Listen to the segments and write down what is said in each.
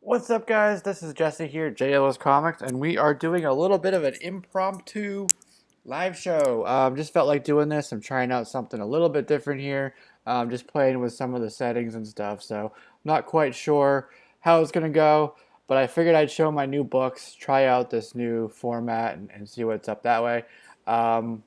What's up, guys? This is Jesse here, JLS Comics, and we are doing a little bit of an impromptu live show. Just felt like doing this. I'm trying out something a little bit different here. Just playing with some of the settings and stuff. So, not quite sure how it's gonna go, but I figured I'd show my new books, try out this new format, and see what's up that way. Um,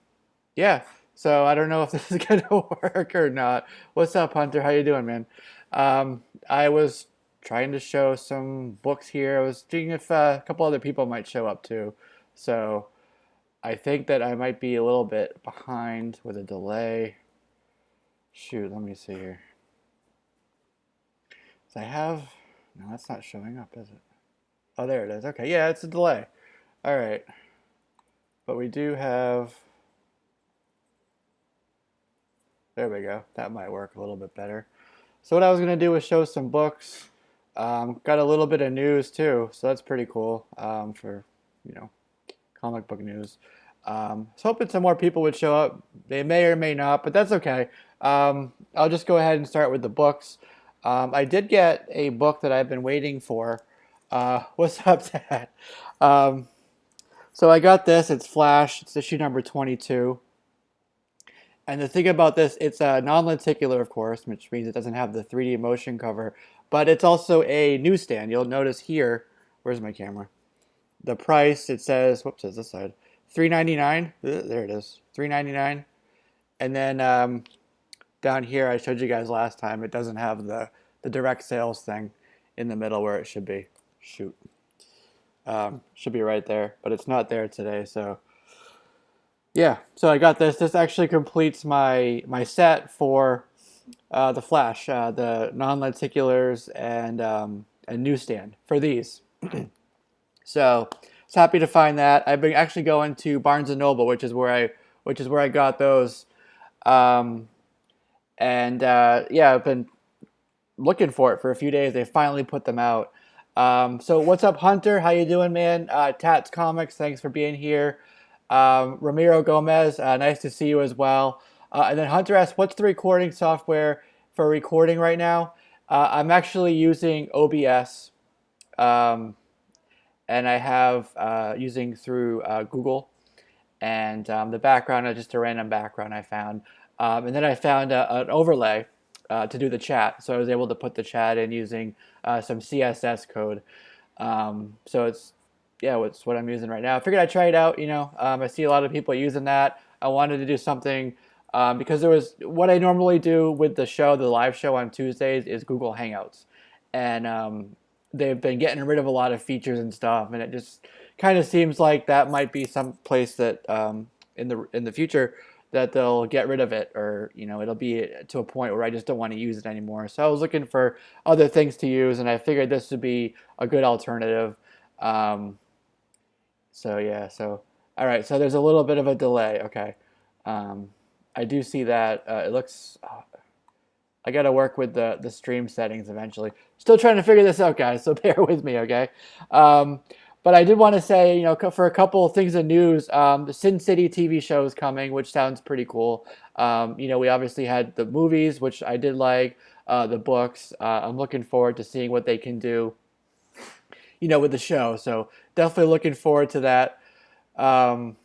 yeah. So I don't know if this is gonna work or not. What's up, Hunter? How you doing, man? I was trying to show some books here. I was seeing if a couple other people might show up too. So I think that I might be a little bit behind with a delay. Shoot, let me see here. So I have, no, that's not showing up, is it? Oh, there it is. Okay, yeah, it's a delay. All right, but we do have. There we go. That might work a little bit better. So what I was gonna do was show some books. Got a little bit of news too, so that's pretty cool for you know comic book news. Was hoping some more people would show up. They may or may not, but that's okay. I'll just go ahead and start with the books. I did get a book that I've been waiting for. What's up, Dad? Um, so I got this. It's Flash. It's issue number 22. And the thing about this, it's a non-lenticular, of course, which means it doesn't have the 3D motion cover, but it's also a newsstand. You'll notice here, where's my camera? The price, it says, whoops, it's this side, $3.99. There it is, $3.99. And then down here, I showed you guys last time, it doesn't have the direct sales thing in the middle where it should be. Shoot. Should be right there, but it's not there today, so yeah, so I got this. This actually completes my set for the Flash, the non-lenticulars and newsstand for these. So I was happy to find that. I've been actually going to Barnes and Noble, which is where I got those. Um, and yeah, I've been looking for it for a few days. They finally put them out. So what's up, Hunter? How you doing, man? Tats Comics, thanks for being here. Ramiro Gomez, nice to see you as well. And then Hunter asks, what's the recording software for recording right now? I'm actually using OBS, um, and I have using through Google. And the background is just a random background I found. And then I found an overlay to do the chat. So I was able to put the chat in using some CSS code. So it's what I'm using right now. I figured I'd try it out. I see a lot of people using that. I wanted to do something because there was what I normally do with the show, the live show on Tuesdays, is Google Hangouts, and they've been getting rid of a lot of features and stuff, and it just kind of seems like that might be some place that in the future that they'll get rid of it, or it'll be to a point where I just don't want to use it anymore. So I was looking for other things to use, and I figured this would be a good alternative. Um, so yeah, so all right, so there's a little bit of a delay. Okay, um, I do see that. It looks. I got to work with the stream settings eventually. Still trying to figure this out, guys. So bear with me, okay? Um, but I did want to say, for a couple of things of news, the Sin City TV show is coming, which sounds pretty cool. We obviously had the movies, which I did like, the books. I'm looking forward to seeing what they can do, with the show. So definitely looking forward to that. Um,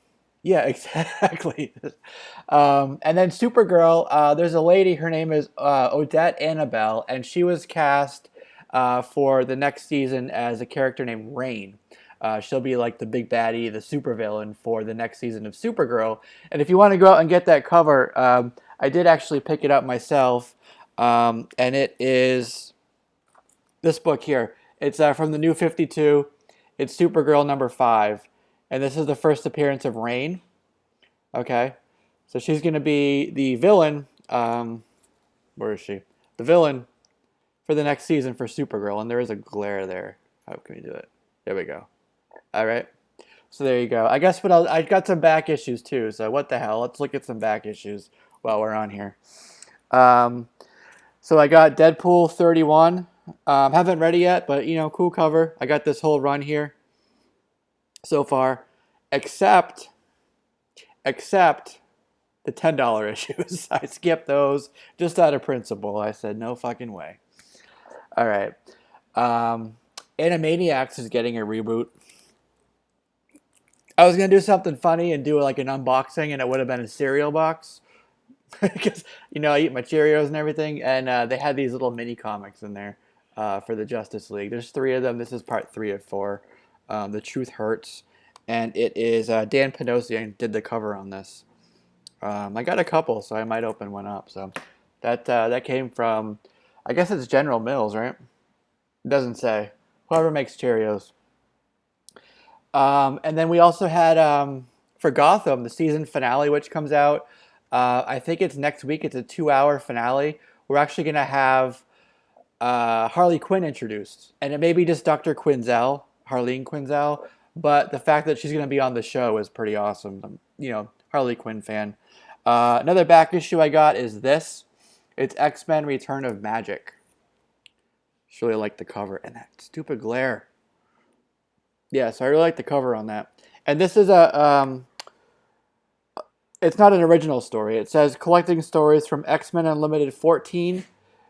yeah, exactly. And then Supergirl, there's a lady, her name is Odette Annabelle, and she was cast for the next season as a character named Rain. She'll be like the big baddie, the supervillain for the next season of Supergirl. And if you want to go out and get that cover, I did actually pick it up myself, and it is this book here. It's from the New 52. It's Supergirl number 5. And this is the first appearance of Rain. Okay. So she's going to be the villain. Where is she? The villain for the next season for Supergirl. And there is a glare there. How can we do it? There we go. All right. So there you go. I guess I got some back issues too. So what the hell? Let's look at some back issues while we're on here. So I got Deadpool 31. Haven't read it yet, but cool cover. I got this whole run here so far, except the $10 issues. I skipped those just out of principle. I said no fucking way. All right. Animaniacs is getting a reboot. I was gonna do something funny and do like an unboxing, and it would have been a cereal box because I eat my Cheerios and everything, and they had these little mini comics in there for the Justice League. There's three of them. This is part three of four. The Truth Hurts, and it is Dan Panosian did the cover on this. I got a couple, so I might open one up. So that came from, I guess it's General Mills, right? It doesn't say. Whoever makes Cheerios. And then we also had for Gotham the season finale, which comes out. I think it's next week. It's a 2-hour finale. We're actually gonna have Harley Quinn introduced, and it may be just Dr. Quinzel, Harleen Quinzel, but the fact that she's gonna be on the show is pretty awesome. Harley Quinn fan. Another back issue I got is this. It's X-Men: Return of Magic. Just really like the cover and that stupid glare. Yeah, so I really like the cover on that. And this is it's not an original story. It says collecting stories from X-Men Unlimited 14,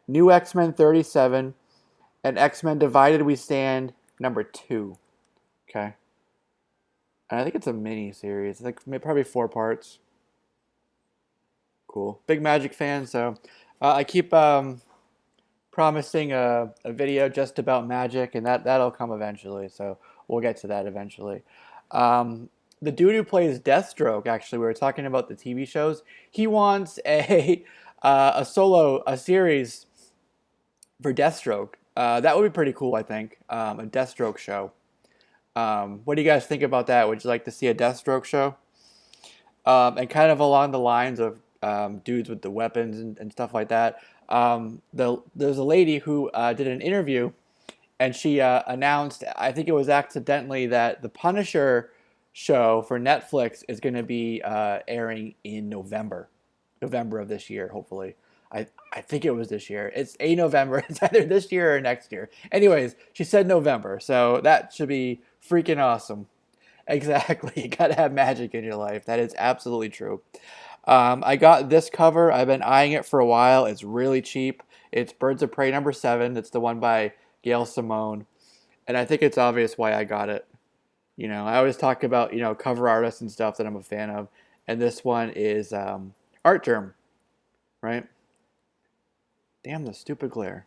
New X-Men 37, and X-Men Divided We Stand number 2. Okay. And I think it's a mini series. Like probably 4 parts. Cool. Big Magic fan, so I keep promising a video just about magic, and that'll come eventually. So we'll get to that eventually. The dude who plays Deathstroke, actually, we were talking about the TV shows. He wants a series for Deathstroke. That would be pretty cool, I think. A Deathstroke show. What do you guys think about that? Would you like to see a Deathstroke show? And kind of along the lines of dudes with the weapons and stuff like that. There's a lady who did an interview, and she announced, I think it was accidentally, that the Punisher show for Netflix is going to be airing in November of this year, hopefully. I think it was this year. It's a November. It's either this year or next year. Anyways, she said November, so that should be freaking awesome. Exactly. You got to have magic in your life. That is absolutely true. I got this cover. I've been eyeing it for a while. It's really cheap. It's Birds of Prey number 7. It's the one by Gail Simone. And I think it's obvious why I got it. I always talk about, cover artists and stuff that I'm a fan of. And this one is Artgerm, right? Damn, the stupid glare.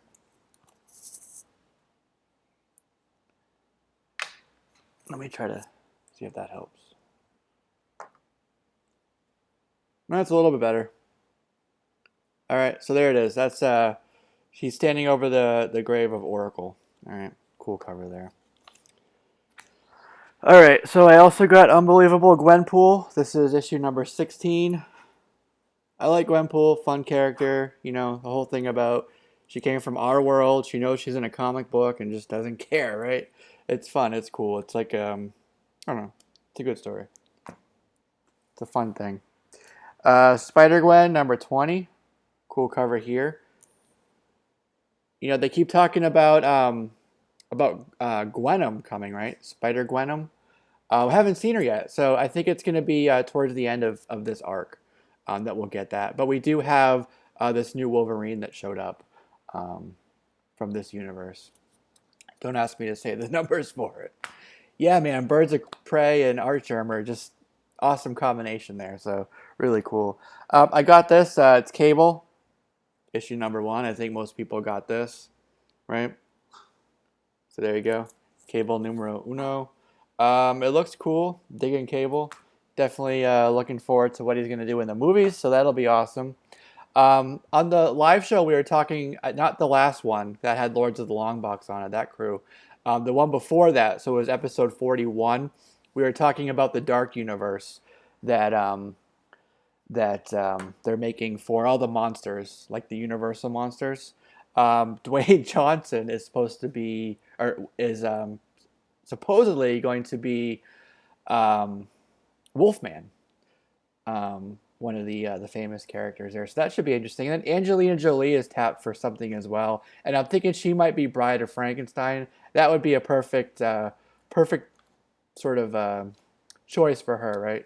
Let me try to see if that helps. That's a little bit better. All right, so there it is. That's she's standing over the grave of Oracle. All right, cool cover there. All right, so I also got Unbelievable Gwenpool. This is issue number 16. I like Gwenpool, fun character. The whole thing about she came from our world. She knows she's in a comic book and just doesn't care, right? It's fun. It's cool. It's like I don't know. It's a good story. It's a fun thing. Spider-Gwen number 20. Cool cover here. They keep talking about Gwenom coming, right? Spider-Gwenom. We haven't seen her yet, so I think it's going to be towards the end of this arc that we'll get that. But we do have this new Wolverine that showed up from this universe. Don't ask me to say the numbers for it. Yeah, man, Birds of Prey and Artgerm are just awesome combination there, so really cool. I got this. It's Cable, issue number 1. I think most people got this, right? So there you go. Cable numero uno. It looks cool. Digging Cable. Definitely looking forward to what he's going to do in the movies, so that'll be awesome. On the live show, we were talking, not the last one that had Lords of the Long Box on it, that crew. The one before that, so it was episode 41. We were talking about the Dark Universe that they're making for all the monsters, like the Universal monsters. Dwayne Johnson is supposed to be, or is supposedly going to be Wolfman, one of the famous characters there. So that should be interesting. And then Angelina Jolie is tapped for something as well, and I'm thinking she might be Bride of Frankenstein. That would be a perfect sort of choice for her, right?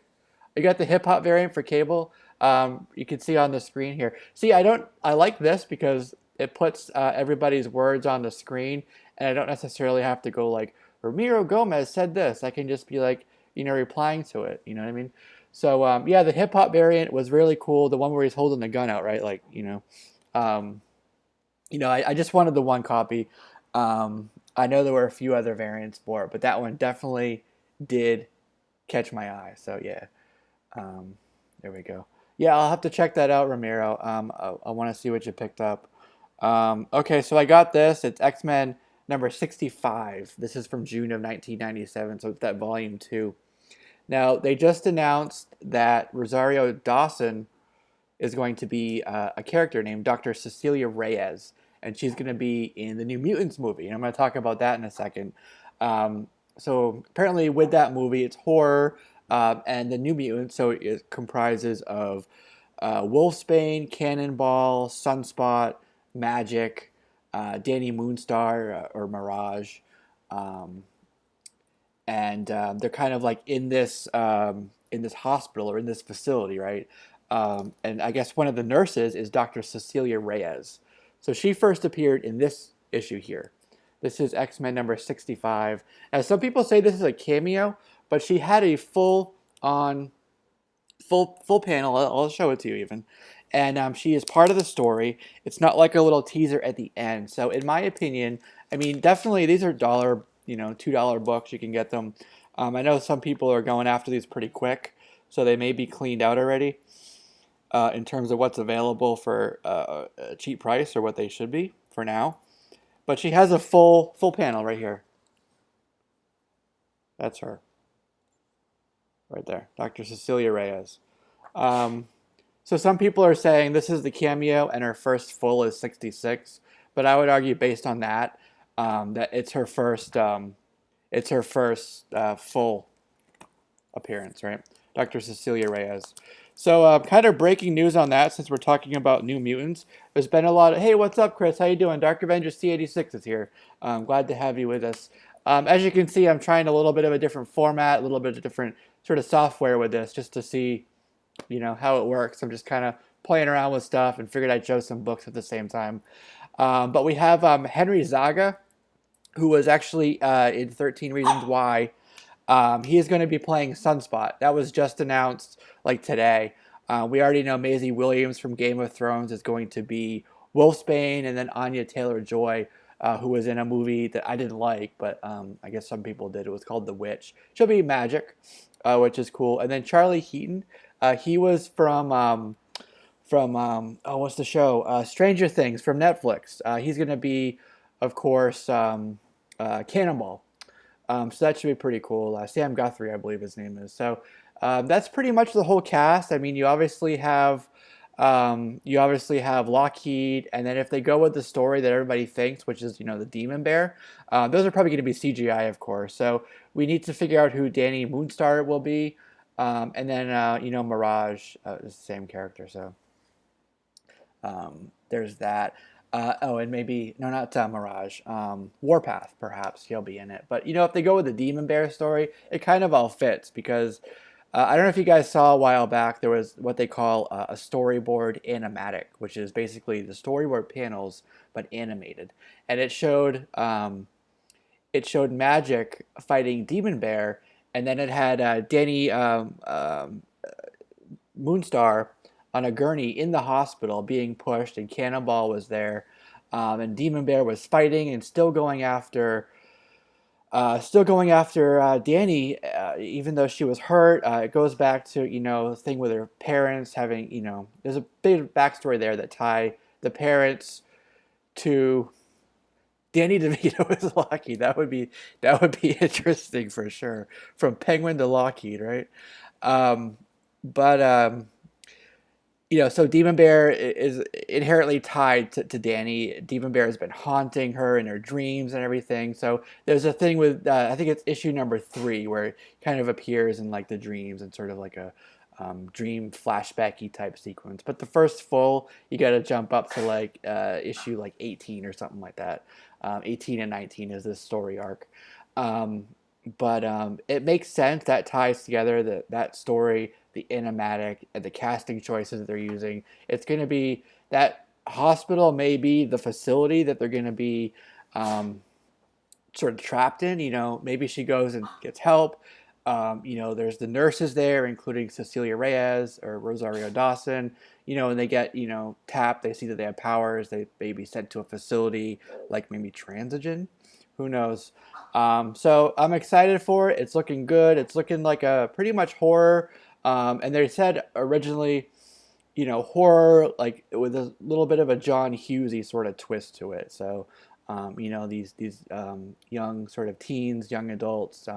You got the hip hop variant for Cable. You can see on the screen here. See, I like this because it puts everybody's words on the screen, and I don't necessarily have to go like Ramiro Gomez said this. I can just be like, replying to it. You know what I mean? So yeah, the hip hop variant was really cool. The one where he's holding the gun out, right? Like, um, I just wanted the one copy. I know there were a few other variants for it, but that one definitely did catch my eye. So yeah, um, there we go. Yeah, I'll have to check that out, Ramiro. I want to see what you picked up. Okay, so I got this. It's X-Men number 65. This is from June of 1997, so it's that volume 2. Now, they just announced that Rosario Dawson is going to be a character named Dr. Cecilia Reyes, and she's going to be in the new Mutants movie. And I'm going to talk about that in a second. So apparently, with that movie, it's horror, and the New Mutants. So it comprises of Wolfsbane, Cannonball, Sunspot, Magic, Danny Moonstar or Mirage, um, and they're kind of like in this hospital or in this facility, right? And I guess one of the nurses is Dr. Cecilia Reyes. So she first appeared in this issue here. This is X-Men number 65. Now, some people say this is a cameo, but she had a full panel. I'll show it to you even. And she is part of the story. It's not like a little teaser at the end. So in my opinion, I mean, definitely these are $2 books. You can get them. I know some people are going after these pretty quick, so they may be cleaned out already in terms of what's available for a cheap price or what they should be for now. But she has a full panel right here. That's her. Right there, Dr. Cecilia Reyes. Um, so some people are saying this is the cameo and her first full is 66, but I would argue based on that that it's her first full appearance, right? Dr. Cecilia Reyes. So kind of breaking news on that since we're talking about New Mutants. There's been a lot of, hey, what's up, Chris? How you doing? Dark Avenger C86 is here. Glad to have you with us. As you can see, I'm trying a little bit of a different format, a little bit of different sort of software with this just to see, how it works. I'm just kind of playing around with stuff and figured I'd show some books at the same time. But we have Henry Zaga, who was actually in 13 Reasons Why. He is going to be playing Sunspot. That was just announced like today. We already know Maisie Williams from Game of Thrones is going to be Wolfsbane, and then Anya Taylor-Joy, who was in a movie that I didn't like, but I guess some people did. It was called The Witch. She'll be Magic, which is cool. And then Charlie Heaton, he was from what's the show? Stranger Things from Netflix. He's going to be, of course, Cannonball. So that should be pretty cool. Sam Guthrie, I believe his name is. So that's pretty much the whole cast. I mean, you obviously have Lockheed, and then if they go with the story that everybody thinks, which is the Demon Bear, those are probably going to be CGI, of course. So we need to figure out who Danny Moonstar will be, and then Mirage is the same character. So there's that. And maybe, no, not Mirage. Warpath, perhaps, he'll be in it. But, if they go with the Demon Bear story, it kind of all fits because I don't know if you guys saw a while back, there was what they call a storyboard animatic, which is basically the storyboard panels, but animated. And it showed Magic fighting Demon Bear, and then it had Danny Moonstar on a gurney in the hospital being pushed, and Cannonball was there, and Demon Bear was fighting and still going after Danny, even though she was hurt. It goes back to the thing with her parents having there's a big backstory there that tie the parents to Danny DeVito as Lockheed. That would be interesting for sure. From Penguin to Lockheed, right? But so Demon Bear is inherently tied to Danny. Demon Bear has been haunting her in her dreams and everything. So there's a thing with, I think it's issue number 3, where it kind of appears in like the dreams and sort of like a dream flashbacky type sequence. But the first full, you got to jump up to like issue like 18 or something like that. 18 and 19 is this story arc. But it makes sense. That ties together that story, the animatic, and the casting choices that they're using. It's going to be that hospital may be the facility that they're going to be sort of trapped in. Maybe she goes and gets help. There's the nurses there, including Cecilia Reyes or Rosario Dawson. And they get tapped. They see that they have powers. They may be sent to a facility like maybe Transigen. Who knows? So I'm excited for it. It's looking good. It's looking like a pretty much horror. And they said originally, horror like with a little bit of a John Hughesy sort of twist to it. So, these young sort of teens, young adults,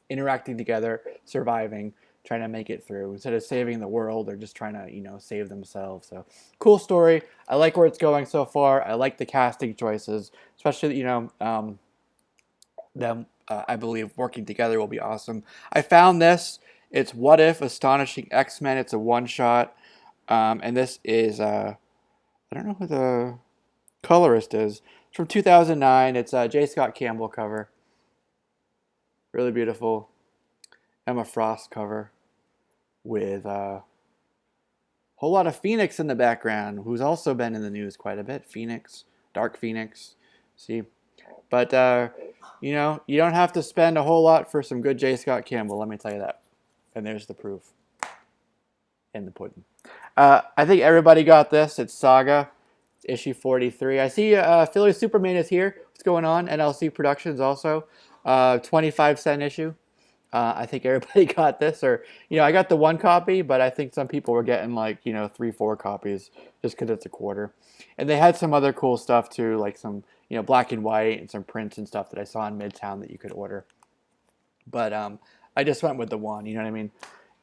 interacting together, surviving, trying to make it through. Instead of saving the world, they're just trying to, save themselves. So, cool story. I like where it's going so far. I like the casting choices, especially, them, I believe, working together will be awesome. I found this. It's What If Astonishing X-Men. It's a one-shot. And this is, I don't know who the colorist is. It's from 2009. It's a J. Scott Campbell cover. Really beautiful. Emma Frost cover with a whole lot of Phoenix in the background, who's also been in the news quite a bit. Phoenix, Dark Phoenix. See? But, you don't have to spend a whole lot for some good J. Scott Campbell, let me tell you that. And there's the proof in the pudding. I think everybody got this. It's Saga. It's issue 43. I see Philly Superman is here. What's going on? NLC Productions also. 25-cent issue. I think everybody got this. Or, I got the one copy, but I think some people were getting like, 3-4 copies just because it's a quarter. And they had some other cool stuff too, like some, black and white and some prints and stuff that I saw in Midtown that you could order. But I just went with the one, you know what I mean?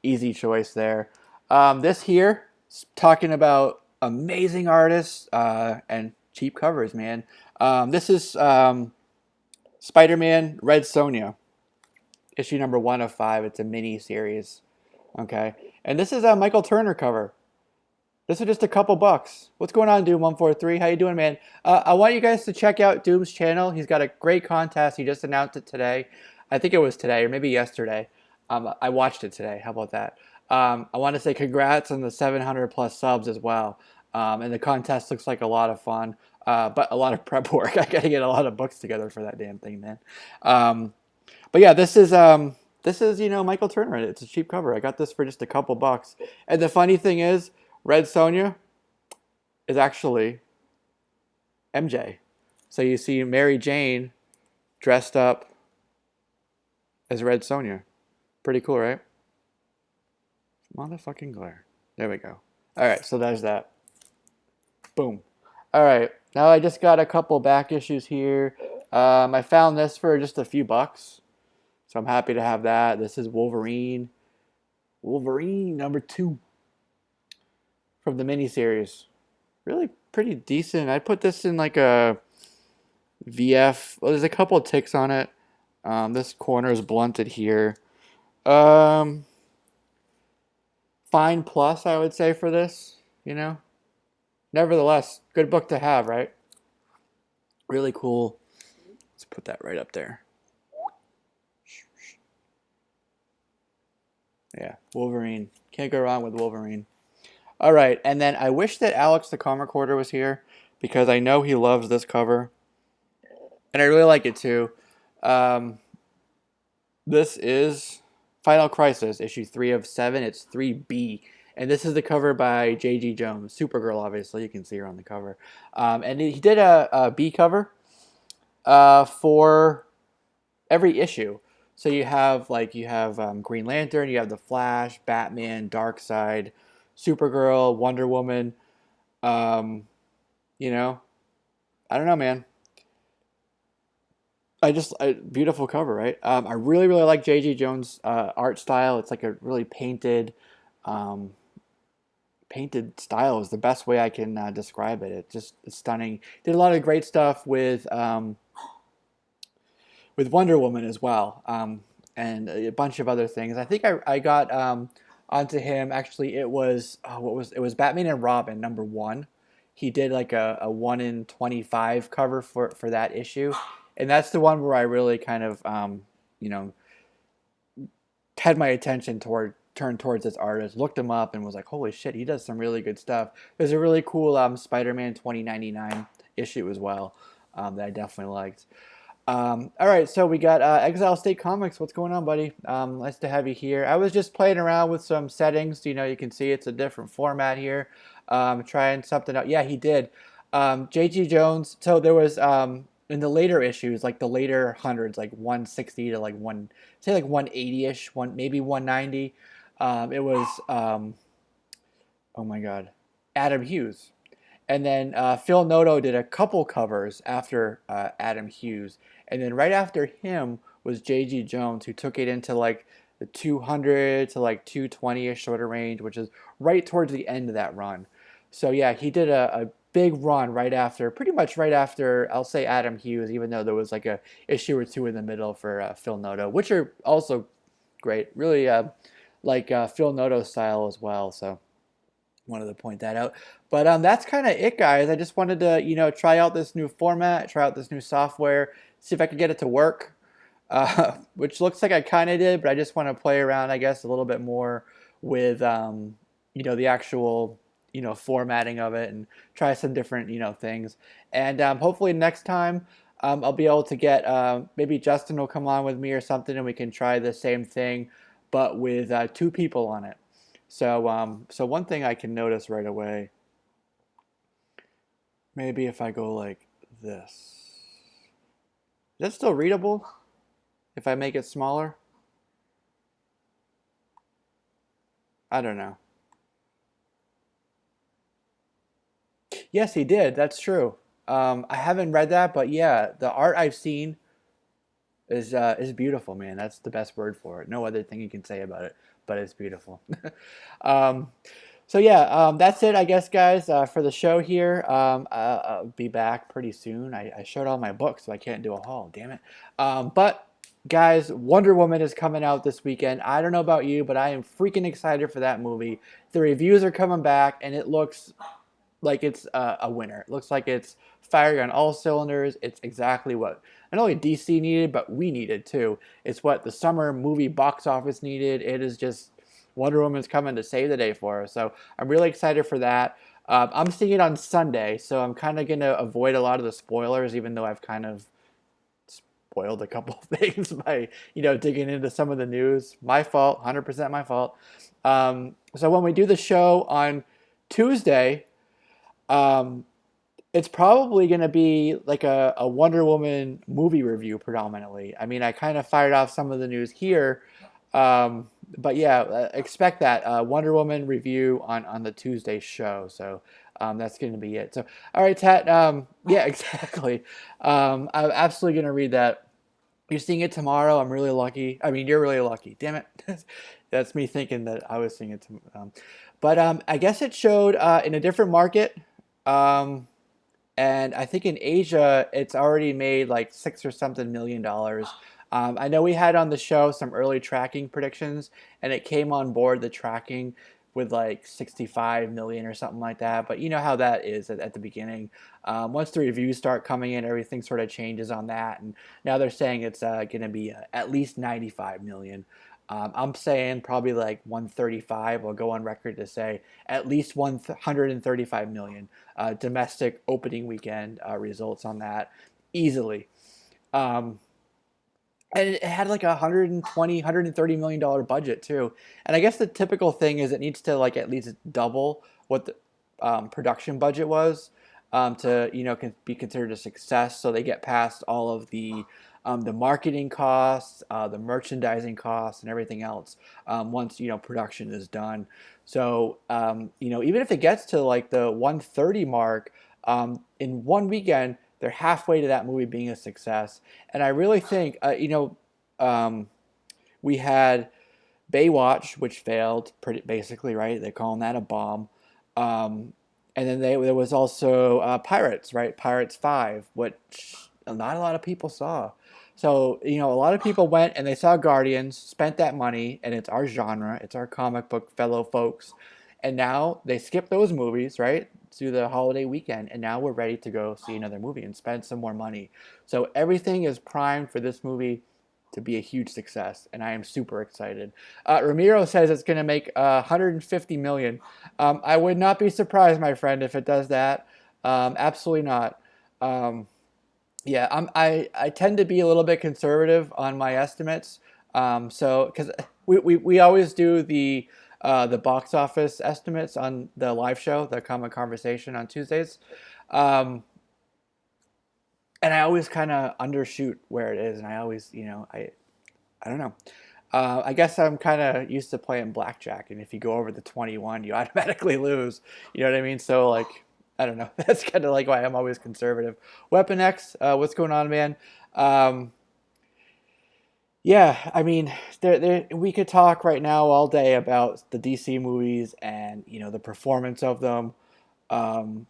Easy choice there. This here, talking about amazing artists and cheap covers, man. This is Spider-Man Red Sonja, issue number 1 of 5. It's a mini series, okay? And this is a Michael Turner cover. This is just a couple bucks. What's going on, Doom143? How you doing, man? I want you guys to check out Doom's channel. He's got a great contest. He just announced it today. I think it was today or maybe yesterday. I watched it today. How about that? I want to say congrats on the 700 plus subs as well. And the contest looks like a lot of fun, but a lot of prep work. I got to get a lot of books together for that damn thing, man. But yeah, this is Michael Turner. It's a cheap cover. I got this for just a couple bucks. And the funny thing is, Red Sonja is actually MJ. So you see Mary Jane dressed up as Red Sonja. Pretty cool, right? Motherfucking glare. There we go. All right, so there's that. Boom. All right, now I just got a couple back issues here. I found this for just a few bucks, so I'm happy to have that. This is Wolverine. Wolverine number 2 from the miniseries. Really pretty decent. I'd put this in like a VF. Well, there's a couple of ticks on it. This corner is blunted here. Fine plus, I would say, for this, Nevertheless, good book to have, right? Really cool. Let's put that right up there. Yeah, Wolverine. Can't go wrong with Wolverine. All right, and then I wish that Alex the Comic Recorder was here because I know he loves this cover. And I really like it too. This is Final Crisis, issue 3 of 7. It's 3B. And this is the cover by J.G. Jones. Supergirl, obviously. You can see her on the cover. And he did a B cover for every issue. So you have Green Lantern, you have The Flash, Batman, Darkseid, Supergirl, Wonder Woman. I don't know, man. Beautiful cover, right? I really, really like J.G. Jones' art style. It's like a really painted style is the best way I can describe it. It's stunning. Did a lot of great stuff with Wonder Woman as well, and a bunch of other things. I think I got onto him. Actually, it was Batman and Robin number 1. He did like a 1 in 25 cover for that issue, and that's the one where I really kind of had my attention turned towards this artist, looked him up, and was like, holy shit, he does some really good stuff. There's a really cool Spider-Man 2099 issue as well that I definitely liked. All right, so we got Exile State Comics. What's going on, buddy? Nice to have you here. I was just playing around with some settings. You can see it's a different format here. Trying something out. Yeah, he did. J.G. Jones. So there was in the later issues, like the later hundreds, like 160 to like say like 180-ish, maybe 190. It was oh my God, Adam Hughes. And then Phil Noto did a couple covers after Adam Hughes. And then right after him was J.G. Jones, who took it into like the 200 to like 220-ish sort of range, which is right towards the end of that run. So yeah, he did a big run right after, pretty much right after, I'll say Adam Hughes, even though there was like a issue or two in the middle for Phil Noto, which are also great. Really like Phil Noto style as well. So wanted to point that out. But that's kind of it, guys. I just wanted to, try out this new format, try out this new software, see if I could get it to work, which looks like I kind of did, but I just want to play around, I guess, a little bit more with, the actual, formatting of it and try some different, things. And hopefully next time I'll be able to get, maybe Justin will come on with me or something and we can try the same thing, but with two people on it. So one thing I can notice right away, maybe if I go like this, is that still readable? If I make it smaller? I don't know. Yes, he did. That's true. I haven't read that, but yeah, the art I've seen is beautiful, man. That's the best word for it. No other thing you can say about it, but it's beautiful. um, So yeah, that's it, I guess, guys, for the show here. I'll be back pretty soon. I showed all my books, so I can't do a haul. Damn it. But guys, Wonder Woman is coming out this weekend. I don't know about you, but I am freaking excited for that movie. The reviews are coming back, and it looks like it's a winner. It looks like it's firing on all cylinders. It's exactly what not only DC needed, but we needed too. It's what the summer movie box office needed. It is just Wonder Woman's coming to save the day for us. So I'm really excited for that. I'm seeing it on Sunday, so I'm kind of going to avoid a lot of the spoilers, even though I've kind of spoiled a couple of things by digging into some of the news. My fault, 100% my fault. So when we do the show on Tuesday, um, it's probably going to be like a Wonder Woman movie review predominantly. I mean, I kind of fired off some of the news here, but yeah, expect that Wonder Woman review on the Tuesday show. So that's going to be it. So all right, Tat. Yeah, exactly. I'm absolutely going to read that. You're seeing it tomorrow. I'm really lucky. I mean, you're really lucky. Damn it. That's me thinking that I was seeing it. But I guess it showed in a different market. Um, and I think in Asia, it's already made like $6 or something million. I know we had on the show some early tracking predictions, and it came on board the tracking with like 65 million or something like that. But you know how that is at the beginning. Once the reviews start coming in, everything sort of changes on that. And now they're saying it's going to be at least 95 million. I'm saying probably like 135. I'll go on record to say at least 135 million domestic opening weekend results on that easily. Um, and it had like a 120 $130 million budget too. And I guess the typical thing is it needs to like at least double what the production budget was to be considered a success. So they get past all of the marketing costs, the merchandising costs, and everything else once production is done. So even if it gets to like the 130 mark in one weekend, they're halfway to that movie being a success. And I really think um, we had Baywatch, which failed pretty basically, right? They're calling that a bomb. Um, and then there was also Pirates, right? Pirates 5, which not a lot of people saw. So, a lot of people went and they saw Guardians, spent that money, and it's our genre, it's our comic book fellow folks. And now they skip those movies, right, to the holiday weekend, and now we're ready to go see another movie and spend some more money. So everything is primed for this movie to be a huge success, and I am super excited. Ramiro says it's going to make 150 million. I would not be surprised, my friend, if it does that. Absolutely not. Um, Yeah, I tend to be a little bit conservative on my estimates. So because we always do the box office estimates on the live show, the Common Conversation on Tuesdays. Um, and I always kind of undershoot where it is, and I always, I don't know. I guess I'm kind of used to playing blackjack, and if you go over the 21, you automatically lose. You know what I mean? So like, I don't know. That's kind of like why I'm always conservative. Weapon X, what's going on, man? Um, yeah, I mean, we could talk right now all day about the DC movies and the performance of them. Um,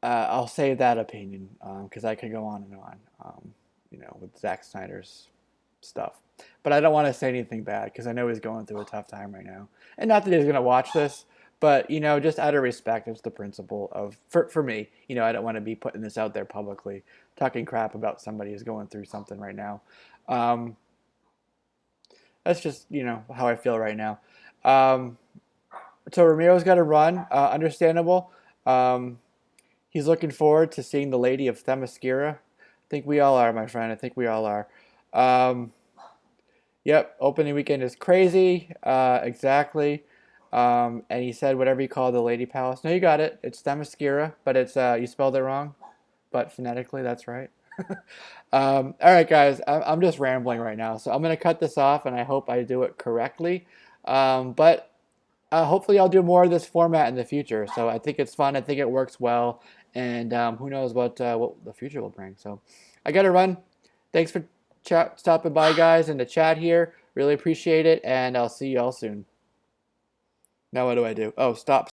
I'll save that opinion because I could go on and on. With Zack Snyder's stuff. But I don't want to say anything bad because I know he's going through a tough time right now. And not that he's going to watch this, but just out of respect, it's the principle of for me. I don't want to be putting this out there publicly, talking crap about somebody who's going through something right now. Um, that's just how I feel right now. Um, so Ramiro's got to run. Understandable. Um, he's looking forward to seeing the Lady of Themyscira. I think we all are, my friend. I think we all are. Um, Yep, opening weekend is crazy. Exactly. And he said whatever you call the Lady Palace. No, you got it. It's Themyscira, but it's you spelled it wrong, but phonetically that's right. All right, guys, I'm just rambling right now, so I'm gonna cut this off, and I hope I do it correctly. But hopefully, I'll do more of this format in the future. So I think it's fun. I think it works well, and who knows what the future will bring. So I gotta run. Thanks for stopping by, guys, in the chat here. Really appreciate it, and I'll see you all soon. Now what do I do? Oh, stop.